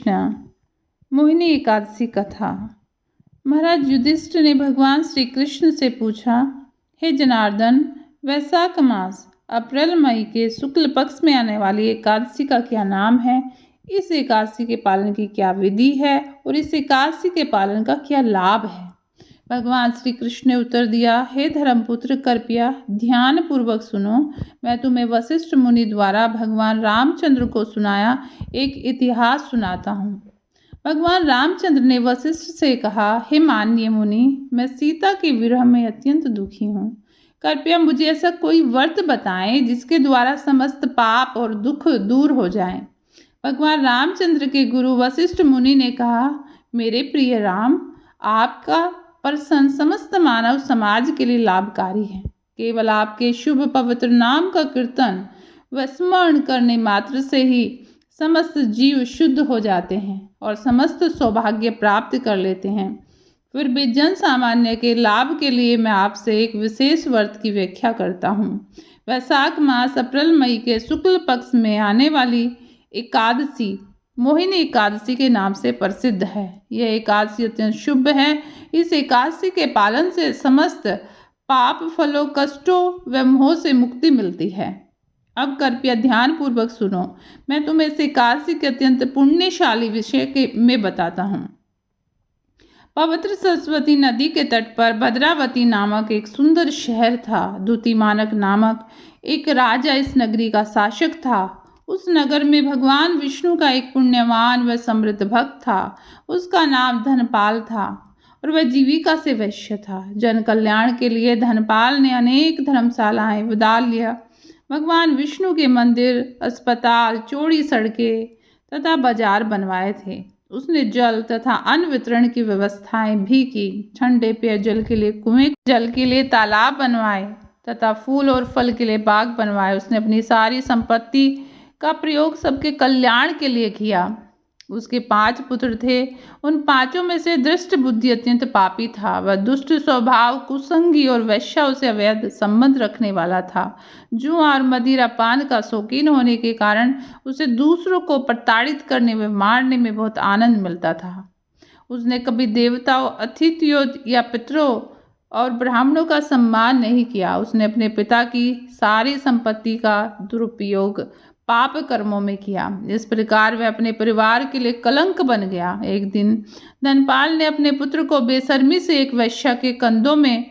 कृष्ण। मोहिनी एकादशी कथा। महाराज युधिष्ठिर ने भगवान श्री कृष्ण से पूछा, हे जनार्दन, वैशाख मास अप्रैल मई के शुक्ल पक्ष में आने वाली एकादशी का क्या नाम है? इस एकादशी के पालन की क्या विधि है और इस एकादशी के पालन का क्या लाभ है? भगवान श्री कृष्ण ने उत्तर दिया, हे धर्मपुत्र, कृपया ध्यान पूर्वक सुनो। मैं तुम्हें वशिष्ठ मुनि द्वारा भगवान रामचंद्र को सुनाया एक इतिहास सुनाता हूँ। भगवान रामचंद्र ने वशिष्ठ से कहा, हे माननीय मुनि, मैं सीता के विरह में अत्यंत दुखी हूँ। कृपया मुझे ऐसा कोई व्रत बताएं जिसके द्वारा समस्त पाप और दुख दूर हो जाएं। भगवान रामचंद्र के गुरु वशिष्ठ मुनि ने कहा, मेरे प्रिय राम, आपका प्रश्न समस्त मानव समाज के लिए लाभकारी है। केवल आपके शुभ पवित्र नाम का कीर्तन व स्मरण करने मात्र से ही समस्त जीव शुद्ध हो जाते हैं और समस्त सौभाग्य प्राप्त कर लेते हैं। फिर भी जन सामान्य के लाभ के लिए मैं आपसे एक विशेष व्रत की व्याख्या करता हूँ। वैशाख मास अप्रैल मई के शुक्ल पक्ष में आने वाली एकादशी मोहिनी एकादशी के नाम से प्रसिद्ध है। यह एकादशी अत्यंत शुभ है। इस एकादशी के पालन से समस्त पाप फलों, कष्टों व मोह से मुक्ति मिलती है। अब कृपया ध्यान पूर्वक सुनो। मैं तुम्हें इस एकादशी के अत्यंत पुण्यशाली विषय में बताता हूँ। पवित्र सरस्वती नदी के तट पर भद्रावती नामक एक सुंदर शहर था। दूतिमानक नामक एक राजा इस नगरी का शासक था। उस नगर में भगवान विष्णु का एक पुण्यवान व समृद्ध भक्त था। उसका नाम धनपाल था और वह जीविका से वैश्य था। जन कल्याण के लिए धनपाल ने अनेक धर्मशालाएं डाल लिया। भगवान विष्णु के मंदिर, अस्पताल, चौड़ी सड़कें तथा बाजार बनवाए थे। उसने जल तथा अन्न वितरण की व्यवस्थाएं भी की। ठंडे पेयजल के लिए कुएं, जल के लिए तालाब बनवाए तथा फूल और फल के लिए बाग बनवाए। उसने अपनी सारी संपत्ति का प्रयोग सबके कल्याण के लिए किया। उसके 5 पुत्र थे। उन 5 में से दृष्ट बुद्धि अत्यंत पापी था। वह दुष्ट स्वभाव, कुसंगी और वेश्याओं से अवैध संबंध रखने वाला था। जुआ और मदिरा पान का शौकीन होने के कारण उसे दूसरों को प्रताड़ित करने व मारने में बहुत आनंद मिलता था। उसने कभी देवताओं, अतिथियों या पितरों और ब्राह्मणों का सम्मान नहीं किया। उसने अपने पिता की सारी संपत्ति का दुरुपयोग पाप कर्मों में किया। इस प्रकार वह अपने परिवार के लिए कलंक बन गया। एक दिन धनपाल ने अपने पुत्र को बेशर्मी से एक वैश्या के कंधों में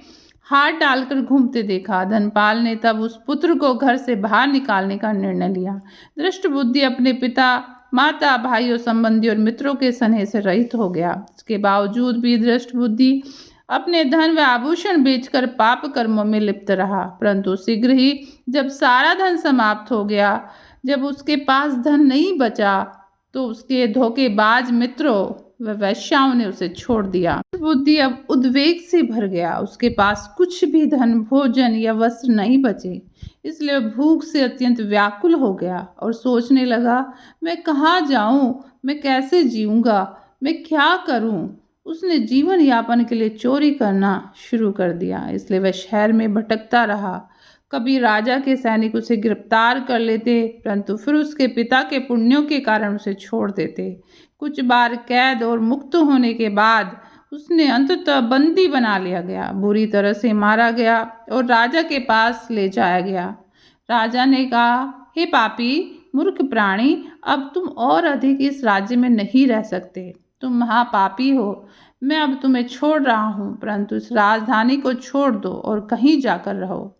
हाथ डालकर घूमते देखा। धनपाल ने तब उस पुत्र को घर से बाहर निकालने का निर्णय लिया। दृष्ट बुद्धि अपने पिता, माता, भाइयों, संबंधी और मित्रों के स्नेह से रहित हो गया। इसके बावजूद भी दृष्ट बुद्धि अपने धन व आभूषण बेचकर पाप कर्मों में लिप्त रहा। परंतु शीघ्र ही जब सारा धन समाप्त हो गया, जब उसके पास धन नहीं बचा, तो उसके धोखेबाज मित्रों व वैश्याओं ने उसे छोड़ दिया। बुद्धि अब उद्वेग से भर गया। उसके पास कुछ भी धन, भोजन या वस्त्र नहीं बचे। इसलिए भूख से अत्यंत व्याकुल हो गया और सोचने लगा, मैं कहाँ जाऊं, मैं कैसे जीऊंगा, मैं क्या करूं। उसने जीवन यापन के लिए चोरी करना शुरू कर दिया। इसलिए वह शहर में भटकता रहा। कभी राजा के सैनिक उसे गिरफ्तार कर लेते, परंतु फिर उसके पिता के पुण्यों के कारण उसे छोड़ देते। कुछ बार कैद और मुक्त होने के बाद उसने अंततः बंदी बना लिया गया, बुरी तरह से मारा गया और राजा के पास ले जाया गया। राजा ने कहा, हे पापी मूर्ख प्राणी, अब तुम और अधिक इस राज्य में नहीं रह सकते। तुम महापापी हो। मैं अब तुम्हें छोड़ रहा हूँ, परंतु इस राजधानी को छोड़ दो और कहीं जाकर रहो।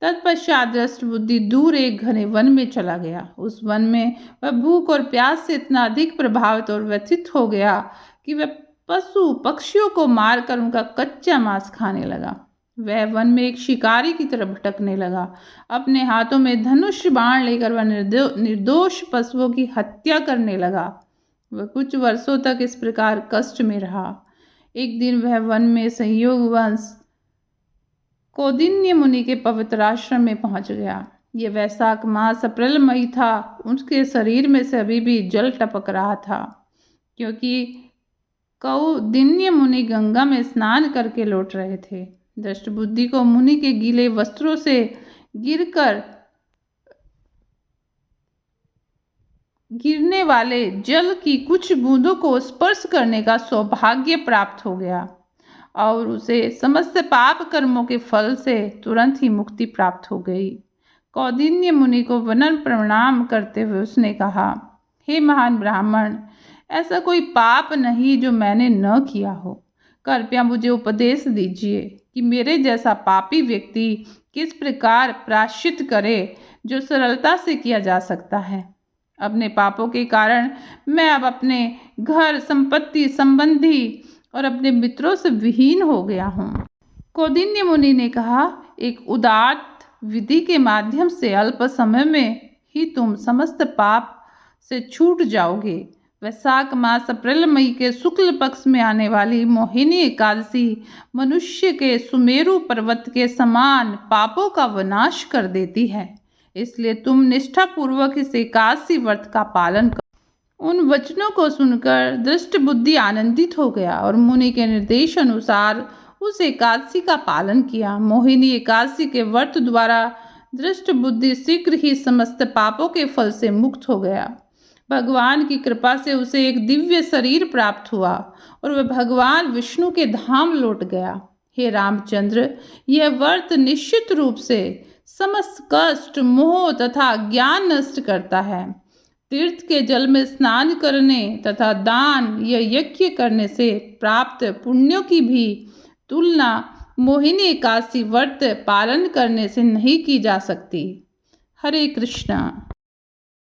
तत्पश्चात दृष्ट बुद्धि दूर एक घने वन में चला गया। उस वन में वह भूख और प्यास से इतना अधिक प्रभावित और व्यथित हो गया कि वह पशु पक्षियों को मारकर उनका कच्चा मांस खाने लगा। वह वन में एक शिकारी की तरह भटकने लगा। अपने हाथों में धनुष बाण लेकर वह निर्दोष पशुओं की हत्या करने लगा। वह कुछ वर्षों तक इस प्रकार कष्ट में रहा। एक दिन वह वन में संयोगवश कौंडिन्य मुनि के पवित्र आश्रम में पहुंच गया। ये वैशाख मास अप्रैल मई था। उसके शरीर में से अभी भी जल टपक रहा था, क्योंकि कौंडिन्य मुनि गंगा में स्नान करके लौट रहे थे। दृष्ट बुद्धि को मुनि के गीले वस्त्रों से गिरकर गिरने वाले जल की कुछ बूंदों को स्पर्श करने का सौभाग्य प्राप्त हो गया और उसे समस्त पाप कर्मों के फल से तुरंत ही मुक्ति प्राप्त हो गई। कौंडिन्य मुनि को विनम्र प्रणाम करते हुए उसने कहा, हे महान ब्राह्मण, ऐसा कोई पाप नहीं जो मैंने न किया हो। कृपया मुझे उपदेश दीजिए कि मेरे जैसा पापी व्यक्ति किस प्रकार प्रायश्चित करे जो सरलता से किया जा सकता है। अपने पापों के कारण मैं अब अपने घर, संपत्ति, संबंधी और अपने मित्रों से विहीन हो गया हूँ। कौंडिन्य मुनि ने कहा, एक उदात्त विधि के माध्यम से अल्प समय में ही तुम समस्त पाप से छूट जाओगे। वैशाख मास अप्रैल मई के शुक्ल पक्ष में आने वाली मोहिनी एकादशी मनुष्य के सुमेरु पर्वत के समान पापों का विनाश कर देती है। इसलिए तुम निष्ठापूर्वक इस एकादशी व्रत का पालन करो। उन वचनों को सुनकर दृष्ट बुद्धि आनंदित हो गया और मुनि के निर्देश अनुसार उस एकादशी का पालन किया। मोहिनी एकादशी के व्रत द्वारा दृष्ट बुद्धि शीघ्र ही समस्त पापों के फल से मुक्त हो गया। भगवान की कृपा से उसे एक दिव्य शरीर प्राप्त हुआ और वह भगवान विष्णु के धाम लौट गया। हे रामचंद्र, यह व्रत निश्चित रूप से समस्त कष्ट, मोह तथा ज्ञान नष्ट करता है। तीर्थ के जल में स्नान करने तथा दान या यज्ञ करने से प्राप्त पुण्यों की भी तुलना मोहिनी एकादशी व्रत पालन करने से नहीं की जा सकती। हरे कृष्णा।